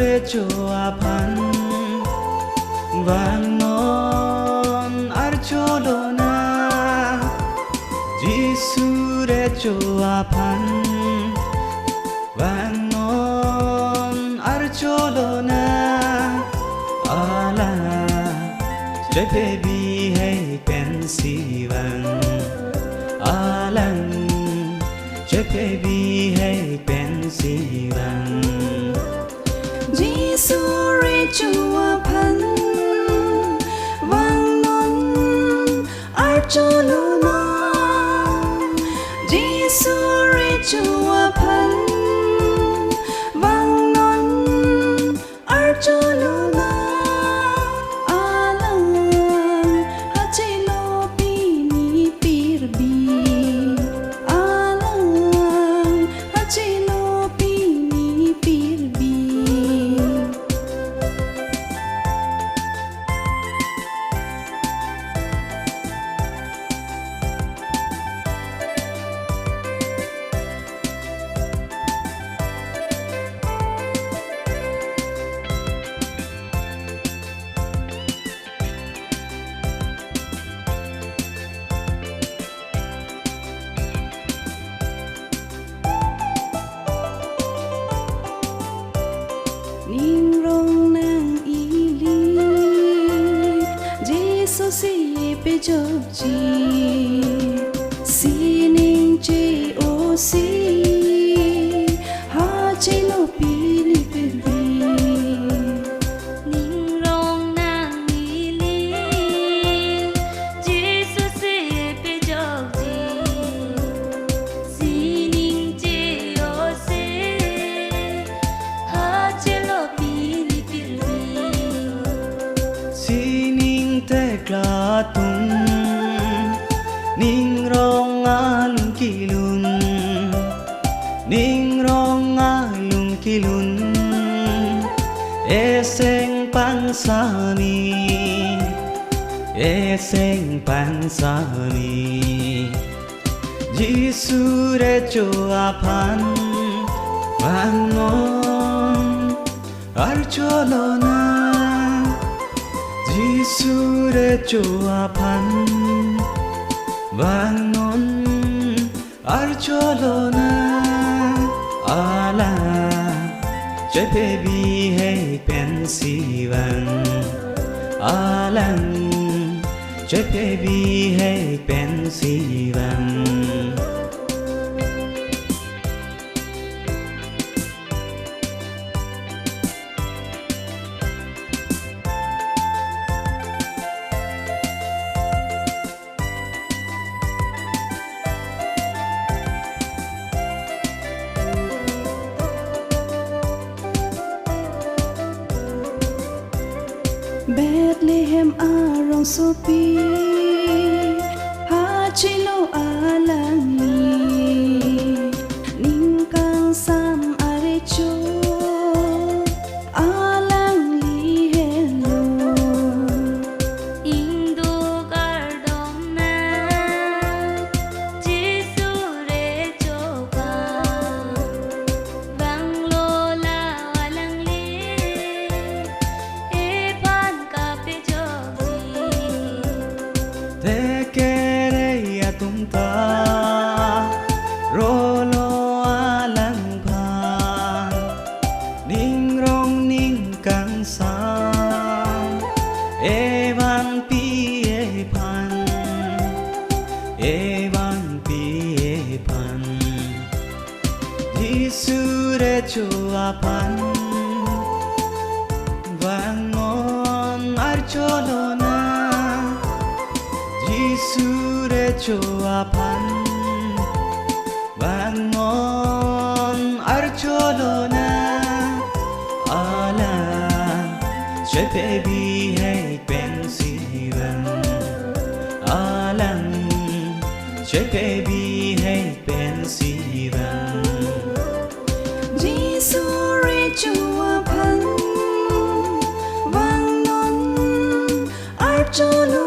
re choa pan vang non ar cholona Giêsu re choa pan vang non ar cholona ala trái baby hay pensi vang alang trái baby hay pensi vang Giêsu re chua pan vang non ar cholona Giêsu re chua pan vang non ar cholona alang hachelo pini pirbi alang hachelo pini pirbi Ning rong nang ili Giêsu si pe chok chi si ning che o si ha che lo pi li pe vi Ning rong nang ili Giêsu si pe chok chi si ning che o si ha che lo pi li pi vi Sining te kla tung Ning rong alung kilun Ning rong alung kilun Eseng pansani Eseng pansani Giêsu re choa pan vang non ar cholona Giêsu re choa pan vang non ar cholona ala trái baby hay pensi vang alang trái baby hay pensi vang Bethlehem arong sopi ha chilo alang li ning kang sam are cho alang li hello Indo gardom na Giêsu re choka vang lo la walang li e pan ka pe chok te kere ya tum ta rolo alang pan ning rong ning kang sam evan pi e pan evan pi e pan Giêsu re choa pan vang non ar cholona Giêsu re choa pan vang non ar cholona ala trái baby hay pensi vang alang trái baby hay pensi vang Giêsu re chua pan vang non ar cholo